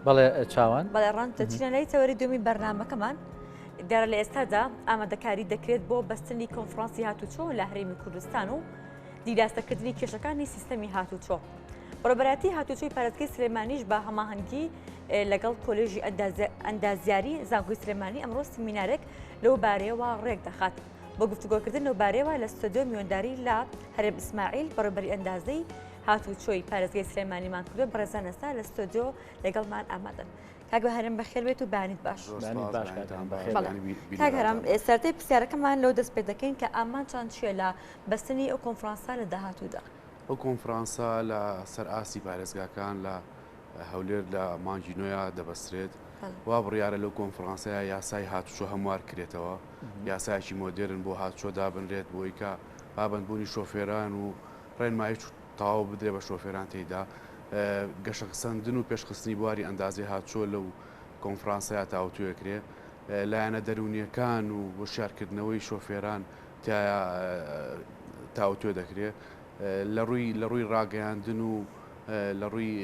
بەڵێ چاوان بەڵێ ڕەن دەچینە لای تەوەری دومی بەرنامەکەمان دیارە لە ئێستادا ئامادەکاری دەکرێت بۆ بەستنی کۆنفرانسی هاتوچۆ لە هەرێمی کوردستان و دیداستەکردنی کێشەکانی سیستەمی هاتوچۆ. ڕۆبەراتی هاتوچۆی پارێزگای سلێمانیش بە هەماهەنگی لەگەڵ کۆلێژی ئەندازیاری زانکۆی سلێمانی ئەمڕۆ سیمینارێک لەو بارەیەوە ڕێک دەخات بۆ گفتوگۆکردن لەو بارەیەوە لە ستۆدیۆ میۆنداری لە هەرێم ئیسماعیل بەڕێوەبەری ئەندازەی هاتوچۆی پارێزگای سلێمانیمان کردو بەڕێزان ئێستا لە ستۆدیۆ لەگەڵمان ئامادەن. کاک هەرم بەخێر بێت و بانیت باش. کاک هەرم سەرەتای پرسیارەکەمان لەو دەست پێ دەکەین کە ئامانچان چییە لە بەستنی ئەو کۆنفرانسا لە داهاتوودا؟ ئەو کۆنفرانسا لە سەر ئاسی پارێزگاکان لە هەولێر لە مانگی نوێیە دەبەسترێت. وا بڕیارە لەو کۆنفرانسەیە یاسای هاتوچۆ هەموار کرێتەوە، یاسایەکی مۆدێرن بۆ هاتوچۆ دابنرێت بۆی کە پابەندبوونی شۆفێران و ڕێنمایی تەواو بدرێ بە شۆفێران تێیدا. گەشەسەندن و پێشخستنی بواری ئەندازی هاتوچۆ لەو کۆنفرانسەیە تاوتوێکرێ، لایەنە دەرونیەکان و بۆ شارکردنەوەی شۆفێران تاوتوێ دەکرێت لە ڕووی ڕاگەیاندن و لە ڕووی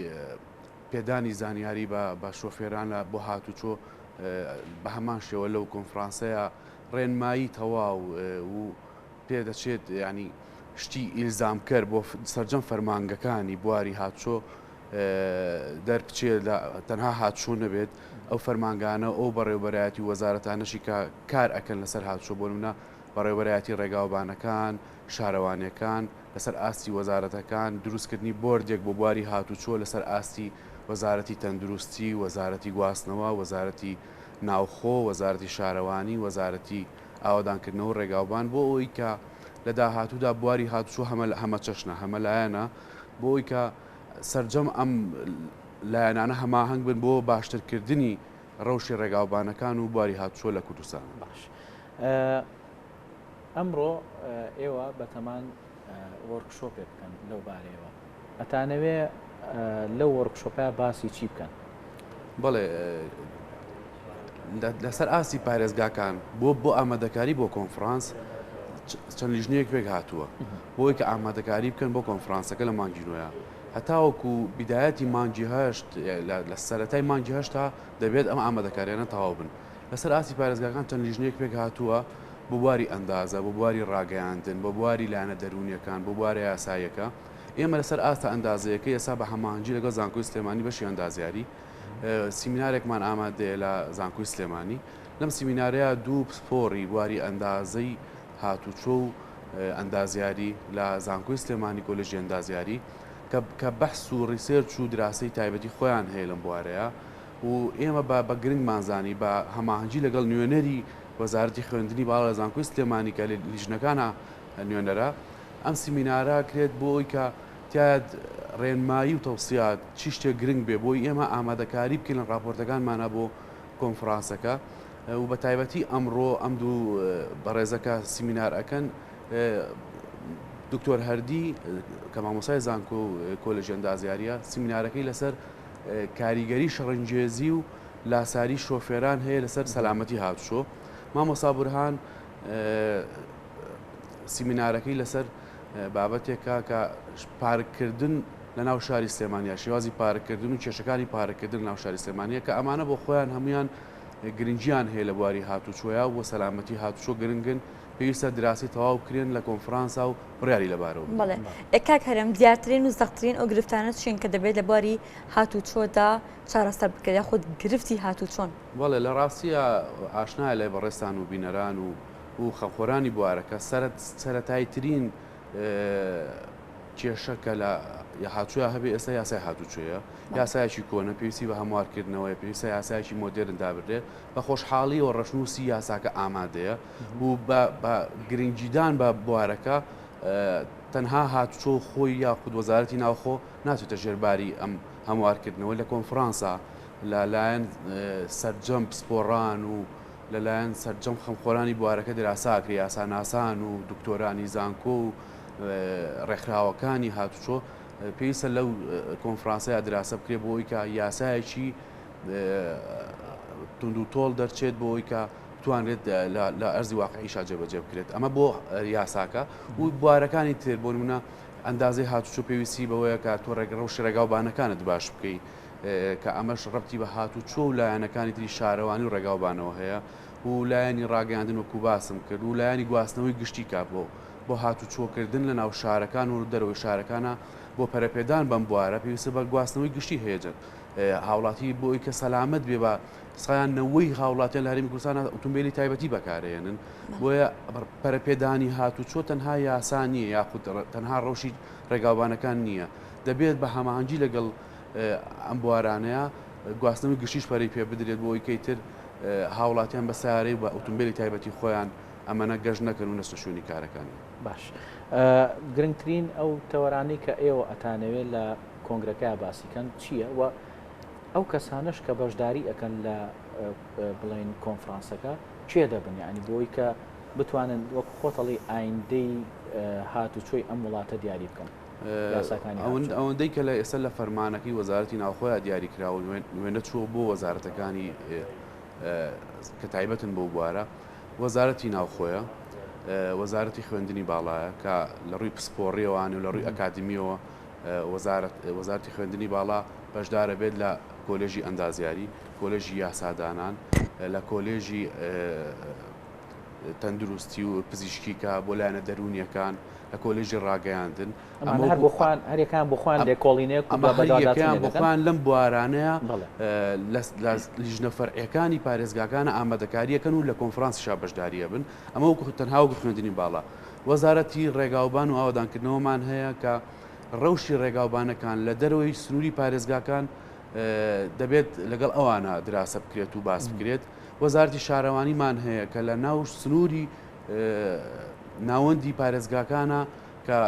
پێدانی زانیاری بە شۆفێرانە بۆ هاتوچۆ بە هەمان شێوە لەو کۆنفرانسەیە ڕێنمایی تەواو و پێدەچێت ینی شتی ئیلزامکەر بۆ سەرجەم فەرمانگەکانی بواری هاتوچۆ دەربچێت تەنها هاتوچۆ نەبێت ئەو فەرمانگانە ئەو بەڕێوەبەرایەتی وەزارەتانەشی کار ئەکەن لەسەر هاتوچۆ بۆ نمونە بەڕێوەبەرایەتی ڕێگاوبانەکان، شارەوانیەکان لەسەر ئاستی وەزارەتەکان، دروستکردنی بۆردێک بۆ بواری هاتوچۆ لەسەر ئاستی وەزارەتی تەندروستی، وەزارەتی گواستنەوە، وەزارەتی ناوخۆ، وەزارەتی شارەوانی، وەزارەتی ئاوادانکردنەوە و ڕێگاوبان بۆ ئەوەی کە لە داهاتوودا بواری هاتوچۆ هەمە چەشنە هەمە لایەنە بۆ ئەوی کە سەرجەم ئەم لایەنانە هەماهەنگ بن بۆ باشترکردنی ڕەوشی ڕێگاوبانەکان و بواری هاتوچۆ لە کوردستان. باش ئەمڕۆ ئێوە بەتەمان وەرکشۆپێ بکەن لەو بارەیەوە، ئەتانەوێ لەو وەرکشۆپە باسی چی بکەن؟ بەڵێ لەسەر ئاسی پارێزگاکان بۆ ئامادەکاری بۆ کۆنفرانس چەند لیژنەیەک پێک هاتووە بۆی کە ئامادەکاری بکەن بۆ کۆنفرانسەکە لە مانگی نوێیە هەتاوەکو بیدایەتی مانگی هەشت لە سەرەتای مانگی هەشتا دەبێت ئەم ئامادەکاریانە تەواو بن. لەسەر ئاسی پارێزگاکان چەند لیژنەیەک پێک هاتووە بۆ بواری ئەندازە، بۆ بواری ڕاگەیاندن، بۆ بواری لایەنە دەرونیەکان، بۆ بواری یاساییەکە. ئێمە لەسەر ئاستا ئەندازەیەکە ئێستا بە هەماهەنگی لەگەڵ زانکۆی سلێمانی بەشی ئەندازیاری سیمینارێکمان ئامادەیە لە زانکۆی سلێمانی. لەم سیمینارەیە دوو پسپۆڕی بواری ئەندازەی هاتوچۆ و ئەندازیاری لە زانکۆی سلێمانی کۆلێژی ئەندازیاری کە بەحس و ڕیسێرچ و دراسی تایبەتی خۆیان هەیە لەم بوارەیە و ئێمە بە گرنگمانزانی بە هەماهەنگی لەگەڵ نوێنەری وەزارەتی خوێندنی باڵا لە زانکۆی سلێمانی کە لیژنەکانە نوێنەرە ئەم سیمینارە کرێت بۆ ئەوی کە تیاد ڕێنمایی و تەوسیات چی شتێک گرنگ بێ بۆی ئێمە ئامادەکاری بکەین لە ڕاپۆرتەکانمانە بۆ کۆنفرانسەکە و بە تایبەتی ئەمڕۆ ئەم دوو بەڕێزەکە سیمینار ئەەکەن دکتۆر هەردی کە مامۆسای زانکۆ کۆلێژی ئەندازیاریە سیمینارەکەی لەسەر کاریگەری شەڕەنجێزی و لاساری شۆفێران هەیە لەسەر سەلامەتی هاتوچۆ. مامۆسا بورهان سیمینارەکەی لەسەر بابەتێکە کە پارکردن لە ناو شاری سلێمانیا، شێوازی پارکردن و کێشەکانی پارکردن لە ناو شاری سلێمانیە کە ئەمانە بۆ خۆیان هەمویان گرنگیان هەیە لە بواری هاتوچۆیە بۆ سەلامەتی هاتوچۆ گرنگن پێویستە دراسی تەواو بکرێن لە کۆنفرانسا و بڕیاری لەبارەوە. بەڵێ کاک هەرم دیارترین و زەختترین ئەو گرفتانە چین کە دەبێت لە بواری هاتوچۆدا چارەسەر بکرێت خۆ گرفتی هاتوچۆن؟ بەڵێ لە ڕاستیە ئاشنایە لە بەڕێستان و بینەران و خەڵخۆرانی بوارەکە سەرەتایترین کێشەکە لە هاتووە هەبێ ئێستا یاسای هاتوچۆیە، یاسایەکی کۆنە پێویستی بە هەموارکردنەوەی پێویستە یاسایەکی مۆدێرن دابردێت بە خۆشحاڵی و ڕەشنووسی یاساکە ئامادەیە و بە گرنگجیدان بە بوارەکە تەنها هاتوچۆ خۆی یاخود وەزارەتی ناوخۆ ناچێتە ژێرباری ئەم هەموارکردنەوە لە کۆنفرانسا لەلایەن سەرجەم پسپۆڕان و لەلایەن سەرجەم خەمخۆرانی بوارەکە دراساکرێ یاساناسان و دکتۆرانی زانکۆ و ڕێکخراوەکانی هاتوچۆ پێویستە لەو کۆنفرانسەیە دراسە بکرێت بۆ ئەوەی کە یاسایەکی تونند و تۆڵ دەرچێت بۆ ئەوەی کە توانرێت لە ئەرزی واقعیشا جێبەجێ بکرێت. ئەمە بۆ یاساکە و بوارەکانی تر بۆ نمونە ئەندازەی هاتوچۆ پێویستی بەوەیە کە تۆ ڕەوشی ڕێگاوبانەکانت باش بکەیت، کە ئەمەش ڕەتی بە هاتوچۆ و لایەنەکانی تری شارەوانی و ڕێگاوبانەوە هەیە و لایەنی ڕاگەاندن وەکو باسم کرد و لایەنی گواستنەوەی گشتی کات بۆ هاتوچۆکردن لە ناو شارەکان و دەرەوەی شارەکانە بۆ پەرەپێدان بەم بوارە پێویستە بە گواستنەوەی گشتی هەیەجێت هاوڵاتی بۆی کە سەلامت بێ بە سایانەوەی هاوڵاتیان لە هەرێمی کوردستان ئۆتۆمبیلی تایبەتی بەکارهێنن بۆیە پەرەپێدانی هاتوچۆ تەنها یاسا نییە یاخود تەنها ڕەوشی ڕێگاوبانەکان نییە دەبێت بە هەماهەنگی لەگەڵ ئەم بوارانەیە گواستنەوەی گشتیش پەرەی پێ بدرێت بۆ ئەوەی تر هاوڵاتیان بە سیارەی بە ئۆتۆمبیلی تایبەتی خۆیان ئەمەنە گەشت نەکەن و نەچەشوونی کارەکانی. باش گرنگترین ئەو تەوەرانی کە ئێوە ئەتانەوێت لە کۆنگرەکە باسیکەن چییە و ئەو کەسانش کە بەشداری ئەەکەن لە بڵین کۆنفرانسەکە چێ دەبن ینی بۆی کە بتوانن وەک خۆتەڵی ئایندەی هاتوچۆی ئەم وڵاتە دیاری بکەن ئەوەندەی کە لە ئێستا لە فەرمانەکەی وەزارەتی ناوخۆیان دیاری کراوە وێنە چوە بۆ وەزارەتەکانی کە تایبەتن بۆ بوارە وەزارەتی ناوخۆیە وەزارەتی خوێندنی باڵایە کە لە ڕووی پسپۆڕیەوەوانی و لە ڕووی ئەکادمیەوە وەزارەتی خوێندنی باڵا بەشدارە بێت لە کۆلێژی ئەندازیاری کۆلێژی یاسادانان لە کۆلێژی تەندروستی و پزیشکیکە بۆ لایەنە دەرونیەکان لە کۆلێژی ڕاگەیاندن هەرێکان بخوان لێکۆڵینەیەک بخوان لەم بوارانەیە لیژنە فەرعیەکانی پارێزگاکانە ئامادەکاریەکەن و لە کۆنفرانسیشا بەشداریە بن ئەمە وەکو تەنها وەکو خوێندنی باڵا وەزارەتی ڕێگاوبان و ئاوادانکردنەوەمان هەیە کە ڕەوشی ڕێگاوبانەکان لە دەرەوەی سنووری پارێزگاکان دەبێت لەگەڵ ئەوانە دراسە بکرێت و باس بکرێت وەزارەتی شارەوانیمان هەیە کە لە ناو سنووری ناوەندی پارێزگاکانە کە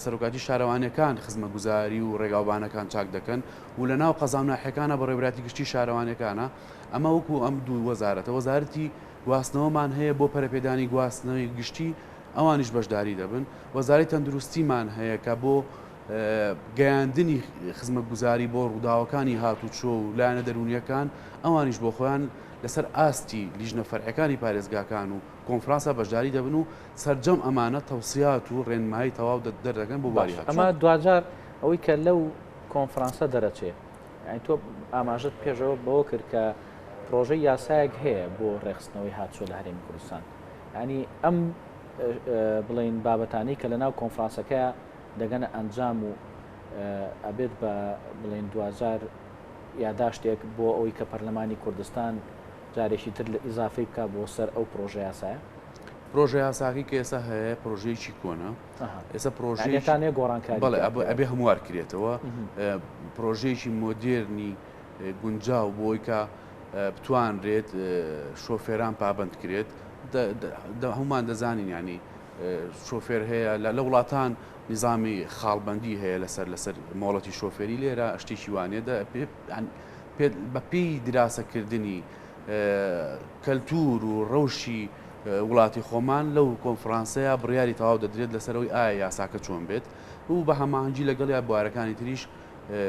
سەرۆکاتی شارەوانیەکان خزمەتگوزاری و ڕێگاوبانەکان چاک دەکەن و لە ناو قەزامناحیەکانە بە ڕێبراتی گشتی شارەوانیەکانە ئەمە وەکو ئەم دوو وەزارەتە وەزارەتی گواستنەوەمان هەیە بۆ پەرەپێدانی گواستنەوەی گشتی ئەوانیش بەشداری دەبن وەزارەتی تەندروستیمان هەیە کە بۆ گەیاندنی خزمەتگوزاری بۆ ڕووداوەکانی هاتوچۆ و لایەنە دەرونیەکان ئەوانیش بۆ خۆیان لەسەر ئاستی لیژنە فەرعیەکانی پارێزگاکان و کۆنفرانسا بەشداری دەبن و سەرجەم ئەمانە تەوسیات و ڕێنمایی تەواو دەردەکەن بۆ باری هاتوچۆ. ئەمە دوجار ئەوەی کە لەو کۆنفرانسە دەرەچێت یعنی تۆ ئاماژت پێشەوە بەوە کرد کە پرۆژەی یاسایەک هەیە بۆ ڕێخستنەوەی هاتوچۆ لە هەرێمی کوردستان ینی ئەم بڵین بابەتانی کە لە ناو کۆنفرانسەکە دەگەنە ئەنجام و ئەبێت بە بڵین دوجار یاداشتێک بۆ ئەوەی کە پەرلەمانی کوردستان جارێکی تر لە ئیزافەی بکە بۆ سەر ئەو پرۆژە یاسایە پرۆژە یاساکی کە ئێستا هەیە پرۆژەیەکی کۆنە ئێستا پرۆژەیەکانێ گۆڕانکاری بەڵێ ئەبێ هەموار کرێتەوە پرۆژەیەکی مۆدێرنی گونجاو بۆی کە بتوانرێت شۆفێران پابند کرێت هەمومان دەزانین ینی شۆفێر هەیە لە وڵاتان نظامی خاڵبندی هەیە لەسەر مۆڵەتی شۆفێری لێرە شتێکی وانێدا بەپێی دراسەکردنی کەلتور و ڕەوشی وڵاتی خۆمان لەو کۆنفرانسەیە بڕیاری تەواو دەدرێت لەسەرەوەی ئایا یاساکە چۆن بێت و بە هەماهەنگی لەگەڵ یا بوارەکانی تریش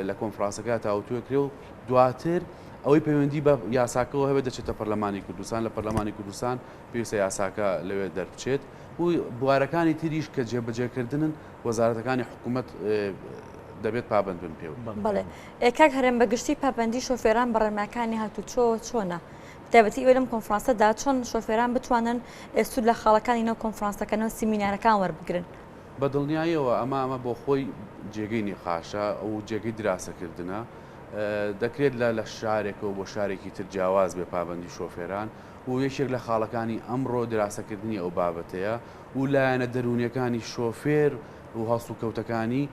لە کۆنفرانسەکە تاوتوێکرێ و دواتر ئەوەی پەیوەندی بە یاساکەەوە هەبێت دەچێتە پەرلەمانی کوردستان لە پەرلەمانی کوردستان پێویستە یاساکە لەوێ دەربچێت و بوارەکانی تریش کە جێبەجێکردنن وەزارەتەکانی حکوومەت دەبێت پابند بن پێ. بەڵێ کاک هەرێم بەگشتی پابندی شۆفێران بە ڕێنماکانی هاتوچۆ چۆنە؟ تایبەتی ئەوە لەم کۆنفرانسەدا چۆن شۆفێران بتوانن سوود لە خاڵەکانی نەو کۆنفرانسەکەنەوە سیمینارەکان وەربگرن؟ بە دڵنیاییەوە ئەمە بۆ خۆی جێگەی نێخاشە ئەو جێگەی دراسەکردنە دەکرێت لە شارێکەوە بۆ شارێکی تر جیاواز بێ پابندی شۆفێران و یەکێک لە خاڵەکانی ئەمڕۆ دراسەکردنی ئەو بابەتەیە و لایەنە دەرونیەکانی شۆفێر و هەڵسو کەوتەکانی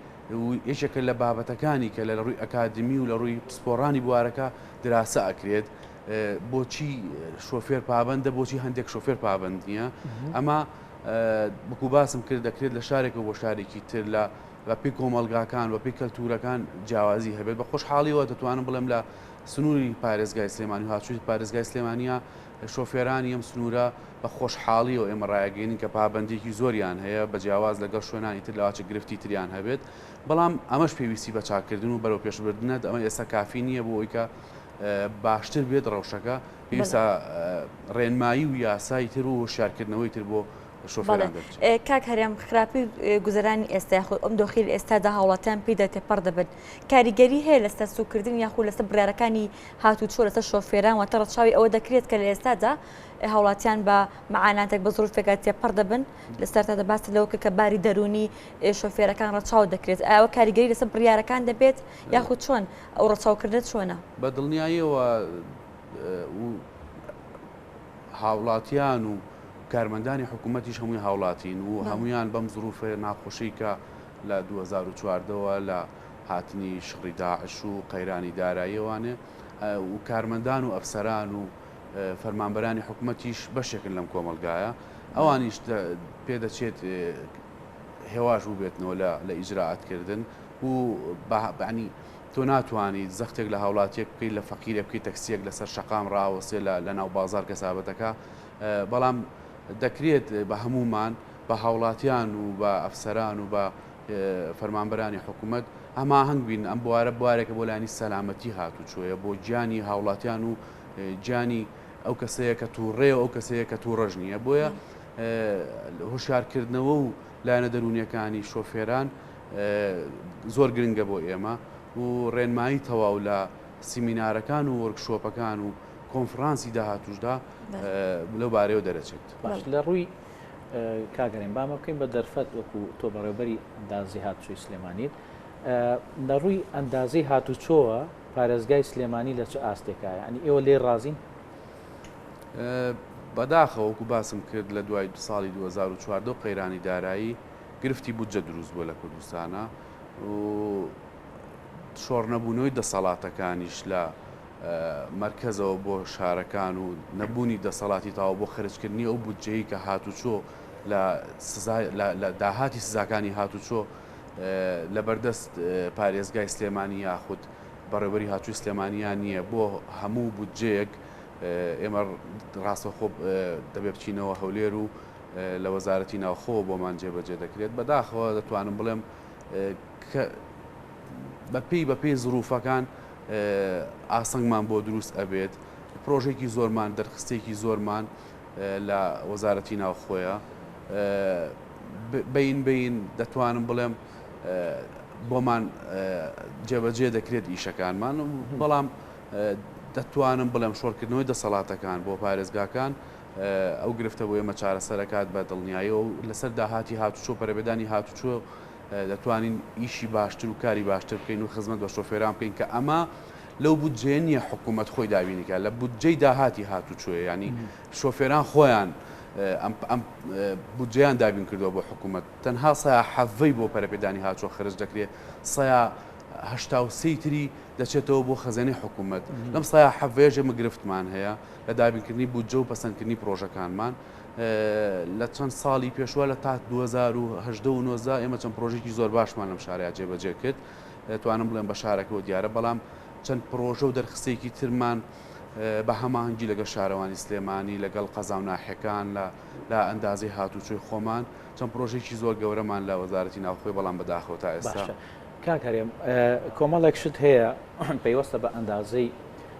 یەکێکە لە بابەتەکانی کە لە ڕووی ئەکادمی و لە ڕووی پسپۆڕانی بوارەکە دراسە ئەکرێت بۆچی شۆفێر پابندە بۆچی هەندێک شۆفێر پابند نییە ئەمە بکو باسم کرد دەکرێت لە شارێکەوە بۆ شارێکی تر لە پێی کۆمەلگاکان و پێی کەلتورەکان جیاوازی هەبێت بە خۆشحاڵیەوە دەتوانم بڵێم لە سنووری پارێزگای سلێمانی و هاتوچۆی پارێزگای سلێمانیە شۆفێرانی ئەم سنوورە بە خۆشحاڵیەوە ئێمە ڕایگەینین کە پابندێکی زۆریان هەیە بە جیاواز لەگەڵ شوێنانی تر لەواچە گرفتی تریان هەبێت بەڵام ئەمەش پێویستی بە چاکردن و بەرەو پێشبردنە ئەمە ئێستا کافی نییە بۆ ئەوەی کە باشتر بێت ڕەوشەکە پێویستە ڕێنمایی و یاسایی تر و شارکردنەوەی تر بۆ شۆفێران دەبچێت. کاک هەرێم خراپی گوزەرانی ئێستا یاخود ئەم دۆخی ئێستادا هاوڵاتیان پێی دەتێپەڕ دەبن کاریگەری هەیە لەسەر سوکردن یاخود لەسەر بڕیارەکانی هاتوچۆ لەسەر شۆفێران واتە ڕەچاوی ئەوە دەکرێت کە لە ئێستادا هاوڵاتیان بە معاناتێک بە زروفێکات تێپەڕ دەبن لەسەر تا دەباستە لەوە کە باری دەرونی شۆفێرەکان ڕەچاو دەکرێت ئەوە کاریگەری لەسەر بڕیارەکان دەبێت یاخود چۆن ئەو ڕەچاوکردن چۆنە بە دڵنیاییەوە هاوڵاتیان و کارمەندانی حکوومەتیش هەمووی هاوڵاتین و هەمویان بەم زروفە ناخۆشی کە لە 2014ەوە لە هاتنی شڕی داعش و قەیرانی داراییەوانێ و کارمەندان و ئەفسەران و فەرمانبەرانی حکوومەتیش بەشێکن لەم کۆمەلگایە ئەوانیش پێدەچێت هێواش بوو بێتنەوە لە ئیجراعاتکردن و بەعنی تۆ ناتوانیت زەختێک لە هاوڵاتیەک بکەیت لە فەقیرە بکەیت تەکسیەک لەسەر شەقام ڕاوەسێ لە ناو بازار کەسابەتەکە بەڵام دەکرێت بە هەمومان بە هاوڵاتیان و بە ئەفسەران و بە فەرمانبەرانی حکوومەت ئەما هەنگ بین ئەم بوارە بوارێکە بۆ لانی سەلامەتی هاتوچۆیە بۆ گیانی هاوڵاتیان و گیانی ئەو کەسەیە کە تووڕێ و ئەو کەسەیە کە تووڕەژ نییە بۆیە هۆشیارکردنەوە و لایەنە دەرونیەکانی شۆفێران زۆر گرنگە بۆ ئێمە و ڕێنمایی تەواو لە سیمینارەکان و وەرکشۆپەکان و کۆنفرانسی داهاتوشدا لەو بارەیەوە دەرەچێت باش لە ڕووی کاگەرێن بامە بکەین بە دەرفەت وەکو تۆ بەڕێوەبەری ئەندازی هاتوچۆی سلێمانیت لە ڕووی ئەندازی هاتوچۆوە پارێزگای سلێمانی لە چه ئاستێکایە ئەنی ئێوە لێ ڕازین بەداخەوەکو باسم کرد لە دوای ساڵی 2014 قەیرانی دارایی گرفتی بودجە دروست بووە لە کوردستانە و شۆڕنەبوونەوەی دەسەڵاتەکانیش لە مرکزەوە بۆ شارەکان و نەبوونی دەسەڵاتی تاوە بۆ خرجکردنی ئەو بودجەیە کە هاتوچۆ لە داهاتی سزاکانی هاتوچۆ لە بەردەست پارێزگای سلێمانی یاخود بەڕێوەبەری هاتووی سلێمانیان نییە بۆ هەموو بودجەیەک ئێمە ڕاستەخۆ دەبێ بچینەوە هەولێر و لە وەزارەتی ناوخۆ بۆمان جێبەجێ دەکرێت بەداخەوە دەتوانم بڵێم بەپێی زروفەکان ئاسەنگمان بۆ دروست ئەبێت پرۆژێکی زۆرمان دەرخستێکی زۆرمان لە وەزارەتی ناوخۆیە بین دەتوانم بڵێم بۆمان جێبەجێ دەکرێت ئیشەکانمان بەڵام دەتوانم بڵێم شۆڕکردنەوەی دەسەڵاتەکان بۆ پارێزگاکان ئەو گرفتە بۆ ئێمە چارەسەرەکات بە دڵنیاییەوە و لەسەر داهاتی هاتوچۆ پەرەبێدانی هاتوچۆ دەتوانین ئیشی باشتر و کاری باشتر بکەین و خزمەت بە شۆفێران بکەین کە ئەمە لەو بودجێ نییە حکوومەت خۆی دابینیکە لە بودجەی داهاتی هاتوچۆیە ینی شۆفێران خۆیان ئەم بودجیان دابین کردەوە بۆ حکوومەت تەنها سایە حەڤەی بۆ پەرەپێدانی هاتوچۆ خرج دەکرێت سایە هەشتا و سەی تری دەچێتەوە بۆ خەزانەی حکوومەت لەم سایە حەڤەیە ژێمە گرفتمان هەیە لە دابینکردنی بودجە و پەسەندکردنی پرۆژەکانمان لە چەند ساڵی پێشوە لە تا 2010 ئێمە چەند پرۆژێکی زۆر باشمان لەم شارەیە جێبەجێ کرد توانم بڵێم بە شارەکەەوە دیارە بەڵام چەند پرۆژە و دەرخستێکی ترمان بە هەماهنگگی لەگەڵ شارەوانی سلێمانی لەگەڵ قەزا و ناحیەکان لە ئەندازەی هاتوچۆی خۆمان چەند پرۆژێکی زۆر گەورەمان لە وەزارەتی ناوخۆی بەڵام بەداخەوە تا ئێستا کاکەرێم کۆمەڵێکشت هەیە پەیوەستە بە ئەندازەی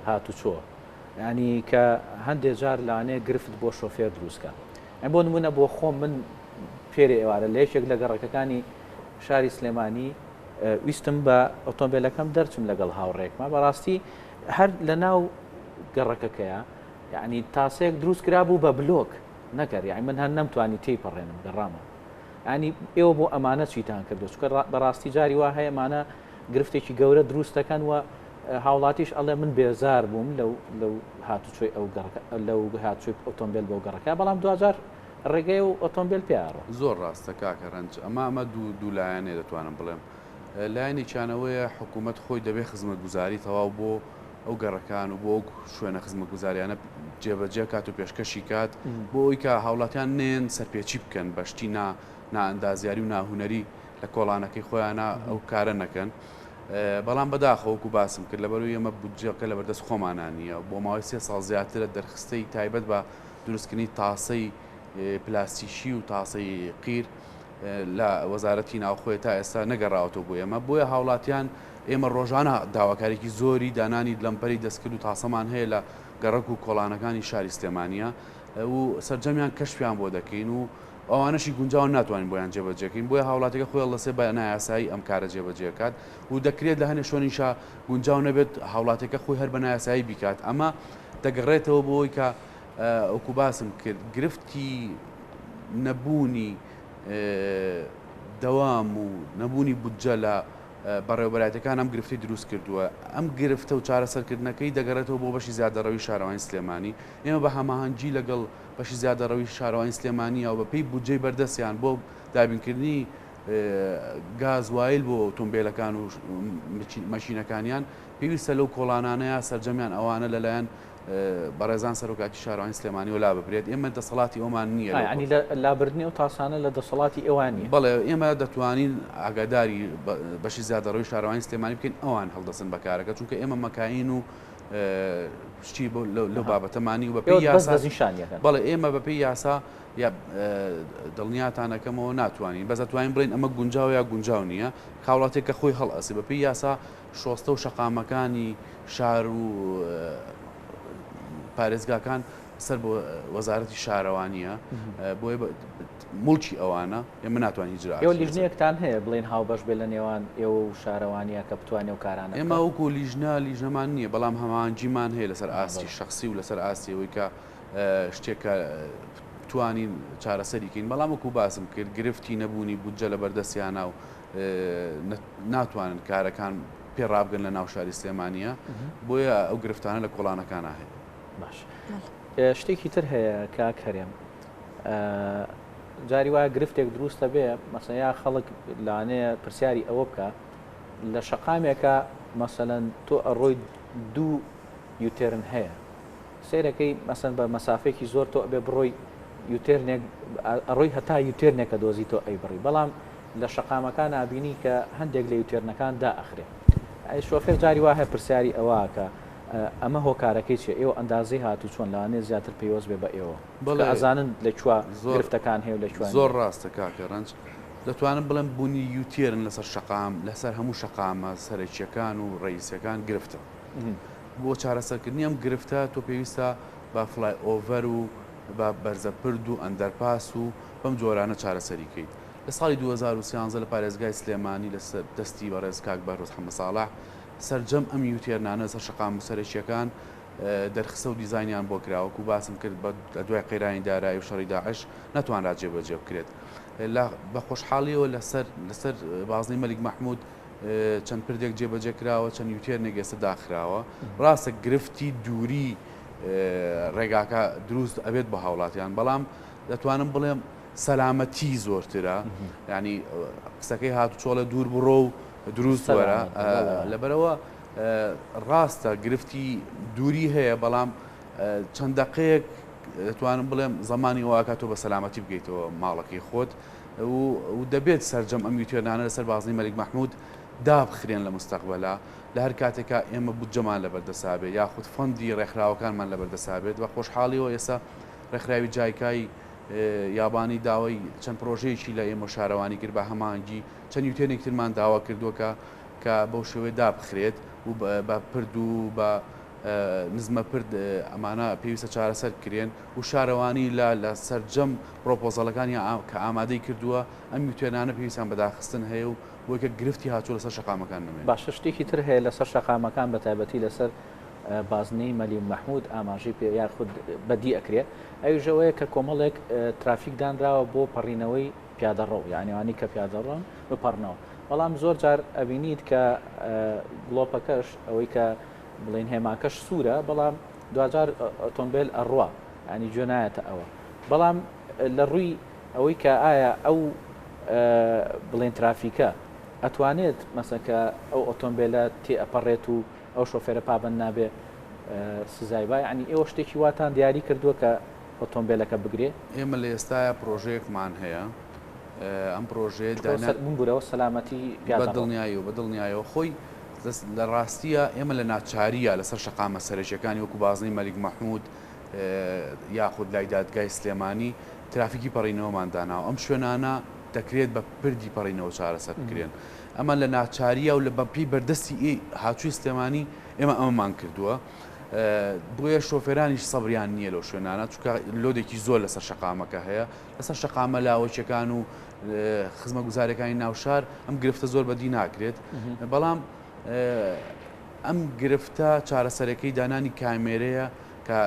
هاتوچۆ ینی کە هەندێک جار لاانەیە گرفت بۆ شۆفێر دروستکە ئەم بۆ نمونە بۆ خۆم من فێری ئێوارە لە یەکێک لە گەڕەکەەکانی شاری سلێمانی ویستم بە ئۆتۆمبیلەکەم دەرچم لەگەڵ هاوڕێکمە بەڕاستی هەر لە ناو گەڕەکەکەیە یعنی تاسەیەک دروست کرا بوو بە بلۆک نەکرد یعنی من هەر نەمتوانی تێی پەڕێنم گەڕامە ینی ئێوە بۆ ئەمانە چیتان کردو چکە بەڕاستی جاری وا هەیە ئەمانە گرفتێکی گەورە دروستەکەن و هاوڵاتیش ئەڵێ من بێزار بووم لەو هاتوچۆی ئەو لەو هاتوچۆی ئۆتۆمبیل بۆ گەڕەکە بەڵام دوجار ڕێگەی و ئۆتۆمبیل پیاڕۆ زۆر ڕاستە کاکە ڕەنج ئەمە دوو لایەنێ دەتوانم بڵێم لایەنێکیانەوەیە حکوومەت خۆی دەبێت خزمەت گوزاری تەواو بۆ ئەو گەڕەکان و بۆ شوێنە خزمەت گوزاریانە جێبەجێ کات و پێشکەشی کات بۆ ئەوی کە هاوڵاتیان نێن سەرپێچی بکەن بەشتی نائەندازیاری و ناهونەری لە کۆڵانەکەی خۆیانە ئەو کارە نەکەن بەڵام بەداخەوەکو باسم کرد لەبەروی ئەمە بودجەکە لە بەردەست خۆمانانیە بۆ ماوەی 3 ساڵ زیاترە دەرخستەی تایبەت بە دروستکردنی تاسەی پلاستیشی و تاسەی قیر لە وەزارەتی ناوخۆی تا ئێستا نەگەڕاوەتەوە بۆ ئێمە بۆیە هاوڵاتیان ئێمە ڕۆژانە داواکارێکی زۆری دانانی لەمپەری دەستکرد و تاسەمان هەیە لە گەڕک و کۆڵانەکانی شاری سلێمانیە و سەرجەمیان کەشفیان بۆ دەکەین و ئەوانەشی گونجاو ناتوانین بۆیان جێبەجێکەین بۆیە هاوڵاتەکە خۆی هەڵدەسێ بە نایاسایی ئەم کارە جێبەجێکات و دەکرێت لە هەنێ شوێنیشا گونجاو نەبێت هاوڵاتەکە خۆی هەر بە نایاسایی بیکات ئەمە دەگەڕێتەوە بۆی کە ئەوکو باسم کرد گرفتی نەبوونی دەوام و نەبوونی بودجە لە بەڕێوەبەرایەتەکان ئەم گرفتی دروست کردووە ئەم گرفتە و چارەسەرکردنەکەی دەگەڕێتەوە بۆ بەشی زیادەڕەوی شارەوانی سلێمانی ئێمە بە هەماهەنگی لەگەڵ بەشی زیادەڕەوی شارەوانی سلێمانی و بەپێی بودجەی بەردەستیان بۆ دابینکردنی گاز وایل بۆ ئۆتۆمبیلەکان و مەشینەکانیان پێویستە لەو کۆڵانانەیە سەرجەمیان ئەوانە لەلایەن بەڕێزان سەرۆکاتی شارەوانی سلێمانی و لا ببرێت ئێمە دەسەڵاتی ئەومان نییە ینی لابردنی و تاسانە لە دەسەڵاتی ئێوانی بەڵێ ئێمە دەتوانین ئاگاداری بەشی زیادەڕەوی شارەوانی سلێمانی بکەین ئەوان هەڵدەسن بەکارەکە چونکە ئێمە مەکاین و شتی لەو بابەتەمانی و بەپێی یاسا بەڵێ ئێمە بەپێی یاسا یا دڵنیاتانەکەمەوە ناتوانین بەس دەتوانین بڵین ئەمە گونجاو یا گونجاو نییە کاوڵاتێک کە خۆی هەڵئەسی بەپێی یاسا شۆستە و شەقامەکانی شار و پارێزگاکان سەر بۆ وەزارەتی شارەوانیە بۆیە مڵکی ئەوانە ئێمە ناتوانین هیچ ئێوە لیژنەیەکتان هەیە بڵێن هاوبەش بێ لە نێوان ئێوە و شارەوانیە کە بتوانێ و کارانە ئێمە وەکو لیژنەمان نییە بەڵام هەمانجیمان هەیە لەسەر ئاستی شخصی و لەسەر ئاستیەوەی کە شتێکە توانین چارەسەریکەین بەڵام وەکو باسم کرد گرفتی نەبوونی بودجە لە بەردەستیانە و ناتوانن کارەکان پێڕابگەن لە ناو شاری سلێمانیە بۆیە ئەو گرفتانە لە کۆڵانەکان هەیە باش شتێکی تر هەیە کاک هەرێم جاری وایە گرفتێک دروستە بێ مەسەیا خەڵک لانەیە پرسیاری ئەوە بکە لە شەقامێکە مەسەلەن تۆ ئەڕۆی دوو یوتێرن هەیە سیرەکەی مەسەن بە مەسافێکی زۆر تۆ ئەبێ بڕۆی یوتێرنێک ئەڕۆی هەتا یوتێرنێکە دۆزی تۆ ئەی بڕی بەڵام لە شەقامەکان ئابینی کە هەندێک لە یوتێرنەکان دائەخرێ شۆفێر جاری وا هەیە پرسیاری ئەوە کە ئەمە هۆکارەکەی چێ ئێوە ئەندازەی هاتو چۆن لەوانێ زیاتر پێوەست بێ بە ئێوە بەڵێ ئەزانن لەکوێ گرفتەکان هەیە لە کوێ زۆر ڕاستە کاکە ڕەنج دەتوانم بڵێم بوونی یوتێرن لەسەر شەقام لەسەر هەموو شەقامە سەرەکیەکان و ڕئیسەکان گرفتە بۆ چارەسەرکردنی ئەم گرفتە تۆ پێویستە با فلای ئۆڤەر و بە بەرزەپرد و ئەندەرپاس و بەم جۆرانە چارەسەریکەیت لە ساڵی 2013 لە پارێزگای سلێمانی لەسەر دەستی بەڕێز کاک بەهرۆز حەمەد ساڵح سەرجەم ئەم یوتێرنانە سەر شەقام سەرەکیەکان دەرخستە و دیزاینیان بۆ کراوەکو باسم کرد لە دوای قەیرانی دارایی و شەڕی داعش نەتوانرا جێبەجێ بکرێت بە خۆشحاڵیەوە لەسەر بازنەی مەلیک مەحموود چەند پردێک جێبەجێ کراوە چەند یوتێرنێک ئێستا داخراوە ڕاستە گرفتی دووری ڕێگاکە دروست ئەبێت بە هاوڵاتیان بەڵام دەتوانم بڵێم سەلامەتی زۆرترە ینی قسەکەی هاتوچۆڵە دوور بڕۆ و دروست وەرە لەبەرەوە ڕاستە گرفتی دووری هەیە بەڵام چەند دقەیەک دەتوانم بڵێم زمانی واکاتۆ بە سەلامەتی بگەیتەوە ماڵەکەی خۆت و دەبێت سەرجەم ئەم یوتێرنانە لەسەر بازنەی مەلیک مەحموود دابخرێن لە مستەقبەلا لە هەر کاتێکە ئێمە بودجەمان لەبەردەسابێت یاخود فەندی ڕێکخراوەکانمان لەبەردەسابێت بە خۆشحاڵیەوە ئێستا ڕێکخراوی جایکای یابانی داوای چەند پرۆژەیەکی لە ئێمە شارەوانی کرد بە هەمانگی چەند یوتێرنێکترمان داوا کردووە کە بەو شێوەیە دابخرێت و بە پرد و بە نزمە پرد ئەمانە پێویستە چارەسەر کرێن و شارەوانی لە سەرجەم پرۆپۆزەڵەکانی کە ئامادەی کردووە ئەم یوتێرنانە پێویستیان بەداخستن هەیە و بۆیکە گرفتی هاتووە لەسەر شەقامەکان نمێن باشە شتێکی تر هەیە لەسەر شەقامەکان بە تایبەتی لەسەر بازنەی مەلیک مەحموود ئاماژەی پێ یاخود بەدی ئەکرێت ئەوژەوەیە کە کۆمەڵێک ترافیک دانراوە بۆ پەڕینەوەی پیادەڕۆ یعنیوانی کە پیادەڕۆن بپەڕنەوە بەڵام زۆر جار ئەبینیت کە گڵۆپەکەش ئەوەی کە بڵێن هێماکەش سوورە بەڵام دوجار ئۆتۆمبیل ئەڕوا ینی جۆنایەتە ئەوە بەڵام لە ڕووی ئەوەی کە ئایا ئەو بڵێن ترافیکە ئەتوانێت مەسەکە ئەو ئۆتۆمبیلە تێ ئەپەڕێت و ئەو شۆفێرە پابند نابێ سزای با ینی ئێوە شتێکی واتان دیاری کردووە کە ئۆتۆمبیلەکە بگرێ ئێمە لە ئێستاە پرۆژەیەکمان هەیە ئەم پرۆژێ بوورەوە سەلامەتی بەدڵنیایی و بەدڵنیایەوە خۆی لە ڕاستیە ئێمە لە ناچاریە لەسەر شەقامە سەرەکیەکانی وەکو بازنەی مەلیک مەحموود یاخود لای دادگای سلێمانی ترافیکی پەڕینەوەمان داناوە ئەم شوێنانە دەکرێت بە پردی پەڕینەوە چارەسەر بکرێن ئەمە لە ناچاریە و لە بەپی بەردەستی هاتووی سلێمانی ئێمە ئەمەمان کردووە بۆیە شۆفێرانیش سەبریان نییە لەو شوێنانە چونکە لۆدێکی زۆر لەسەر شەقامەکە هەیە لەسەر شەقامە لاوەکیەکان و خزمە گوزارەکانی ناوشار ئەم گرفتە زۆر بەدی ناکرێت بەڵام ئەم گرفتە چارەسەرەکەی دانانی کامێرەیە کە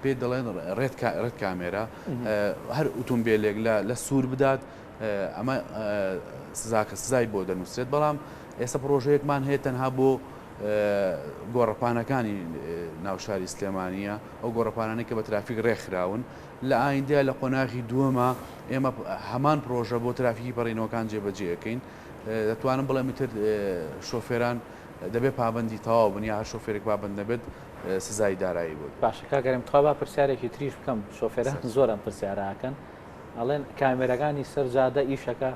پێ دەڵێن ڕێت کامێرە هەر ئۆتۆمبیلێک لە سوور بدات ئەمە سزاکە سزای بۆ دەنووسێت بەڵام ئێستا پرۆژەیەکمان هەیە تەنها بۆ گۆڕەپانەکانی ناوشاری سلێمانیە ئەو گۆڕەپانانەی کە بە ترافیک ڕێکخراون لە ئایندەیە لە قۆناغی دووەمە ئێمە هەمان پرۆژە بۆ ترافیکی پەڕینەوەکان جێبەجێەکەین دەتوانم بڵێم تر شۆفێران دەبێت پابندی تەواو بن یا هەر شۆفێرێک پابند نەبێت سزای دارایی بوو باشە کاگەرم توا پرسیارێکی تریش بکەم شۆفێران زۆر ئەم پرسیارەکەن ئەڵێن کامێرەکانی سەرجادە ئیشەکە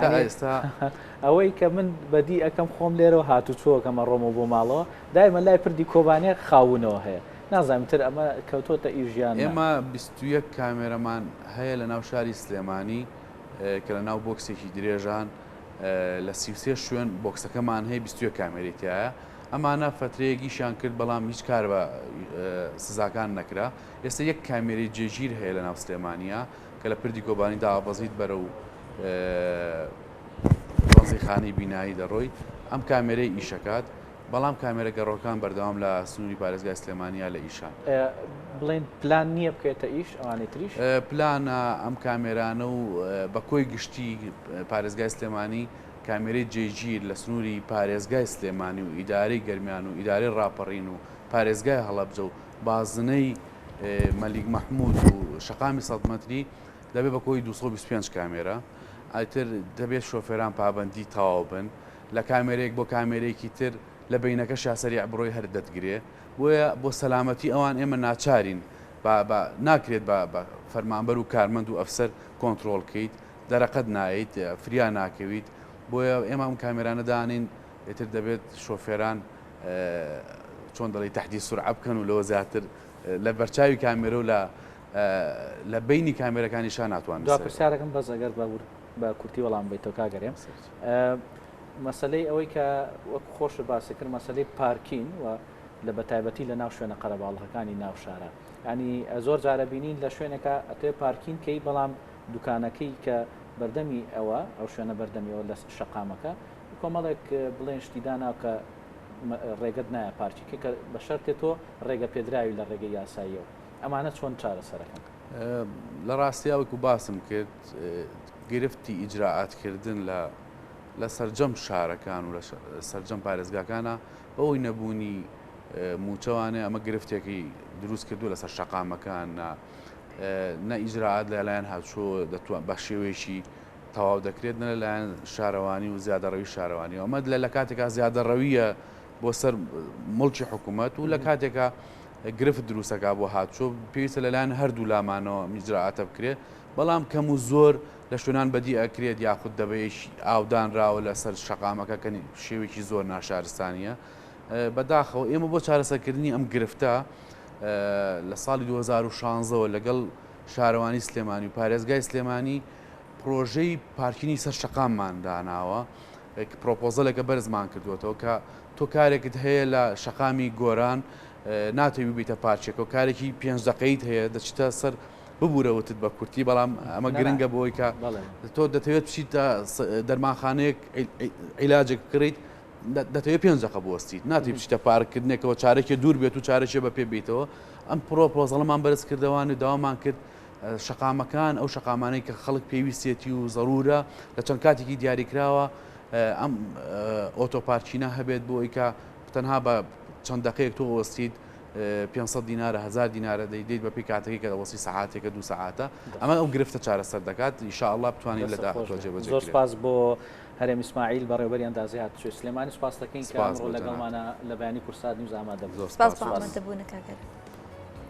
تا ئێستا ئەوەی کە من بەدی ئەەکەم خۆم لێرەوە هاتوچۆکەمە ڕۆمە بۆ ماڵەوە دایمە لای پردی کۆبانێ خاونەوە هەیە نازانتر ئەمە کەوتۆتە ئیژیان ئێمە 21 کامێرەمان هەیە لە ناو شاری سلێمانی کە لە ناو بۆکسێکی درێژان لە 33 شوێن بۆکسەکەمان هەیە 21 کامێریتیایە ئەمانە فترەیەکیشیان کرد بەڵام هیچ کار بە سزاکان نەکرا ئێستا یەک کامێری جێگیر هەیە لە ناو سلێمانیە کە لە پردی کۆبانی داوابەزیت بەرە و ڕازیخانەی بینایی دەڕۆی ئەم کامێرەی ئیشەکات بەڵام کامێرە گەڕۆکان بەردەوام لە سنووری پارێزگای سلێمانیا لە ئیشان بڵێن پلان نییە بکێتە ئیش ئەوانەی تریش پلانە ئەم کامێرانە و بە کۆی گشتی پارێزگای سلێمانی کامێرەی جێگیر لە سنووری پارێزگای سلێمانی و ئیدارەی گەرمیان و ئیدارەی ڕاپەڕین و پارێزگای هەڵەبجە و بازنەی مەلیک مەحموود و شەقامی 100 مەتری دەبێت بە کۆی 225 کامێرە ئایتر دەبێت شۆفێران پابندی تەواو بن لە کامێرەیەک بۆ کامێرەیەکی تر لە بینەکە شاسەری بڕۆی هەر دەتگرێ بۆیە بۆ سەلامەتی ئەوان ئێمە ناچارین ناکرێت بە فەرمانبەر و کارمەند و ئەفسەر کۆنتترۆل کەیت دەرەقەت نایت فریا ناکەویت بۆیە ئێمە ئەم کامێرانە دانین ئێتر دەبێت شۆفێران چۆن دەڵی تەحدی سورعە بکەن و لەوە زیاتر لە بەرچاوی کامێرە و لە بینی کامێرەکانیشان ناتوان دو پرسیارەکەم بەس ئەگەر بە کورتی وەڵام بیتەوە کاگەرێم مەسلەی ئەوەی کە وەک خۆش باسی کرد مەسلەی پارکین و لە بەتایبەتی لە ناو شوێنە قەرەباڵغەکانی ناو شارە ینی زۆر جارە بینین لە شوێنێکە ئەتێ پارکین کەی بەڵام دوکانەکەی کە بەردەمی ئەوە ئەو شوێنە بەردەمیەوە لە شەقامەکە کۆمەڵێک بڵێن شتیدانا کە ڕێگەت نایە پارچیکە کە بە شەرتێ تۆ ڕێگە پێدراوی لە ڕێگەی یاساییەوە ئەمانە چۆن چارەسەرەکەن لە ڕاستیاوەکو باسم کرد گرفتی ئیجراعاتکردن لە سەرجەم شارەکان و لە سەرجەم پارێزگاکانە بەوەی نەبوونی موچەوانێ ئەمە گرفتێکی دروست کردو لەسەر شەقامەکان نە ئیجراعات لەلایەن هاتووە دەتوان بە شێوەیەکی تەواو دەکرێت نە لەلایەن شارەوانی و زیادەڕەوی شارەوانی ئەمە لە کاتێکا زیادەڕەویە بۆ سەر مڵکی حکوومەت و لە کاتێکا گرفت دروستەکە بۆ هاتووە پێویستە لەلایەن هەردوو لامانەوە ئیجراعاتە بکرێت بەڵام کەم و زۆر لە شوێنان بەدی ئەکرێت یاخود دەبێت ئاودانراوە لەسەر شەقامەکە کە شێوێکی زۆر ناشارستانیە بەداخەوە ئێمە بۆ چارەسەرکردنی ئەم گرفتە لە ساڵی 2016 لەگەڵ شارەوانی سلێمانی و پارێزگای سلێمانی پرۆژەی پارکینی سەر شەقاممان داناوە پرۆپۆزەلێکە بەرزمان کردوێتەوە کە تۆ کارێکت هەیە لە شەقامی گۆران ناتەوی بیتە پارچێکەوە کارێکی 5 دقەیت هەیە دەچتە سەر ببوورەوتت بە کورتی بەڵام ئەمە گرنگە بۆی کە تۆ دەتەوێت بچیتە دەرمانخانەیەک عیلاجێک بکڕیت دەتەوێت 5 دقە بوەستیت ناتی بچیتە پارکردنێکەوە چارێکی دوور بێت و چارێکی بە پێ بیتەوە ئەم پرۆپۆزەڵمان بەرز کردوانە داوامان کرد شەقامەکان ئەو شەقامانەی کە خەڵک پێویستێتی و ضرورە لە چەند کاتێکی دیاریکراوە ئەم ئۆتۆپارچینە هەبێت بۆ ئەوەی کە تەنها بە چەند دقەیەک تۆ وەستیت 500 دینارە 1000 دینارە دەیدەیت بە پێی کاتێکی کە دەوەستی سەعاتێکە 2 سەعاتە ئەمە ئەو گرفتە چارەسەر دەکات ئینشاءالله بتوانین لە داهاتوە جێبەجێ زۆر سپاس بۆ هەرێم ئیسماعیل بەڕێوەبەری ئەندازی هاتووە سلێمانی سپاس دەکەین کە ئەمڕۆ لەگەڵمانە لە بەیانی کورسات نیوز ئامادە بوو. سپاس بۆ ئامادەبوونە کاگەر.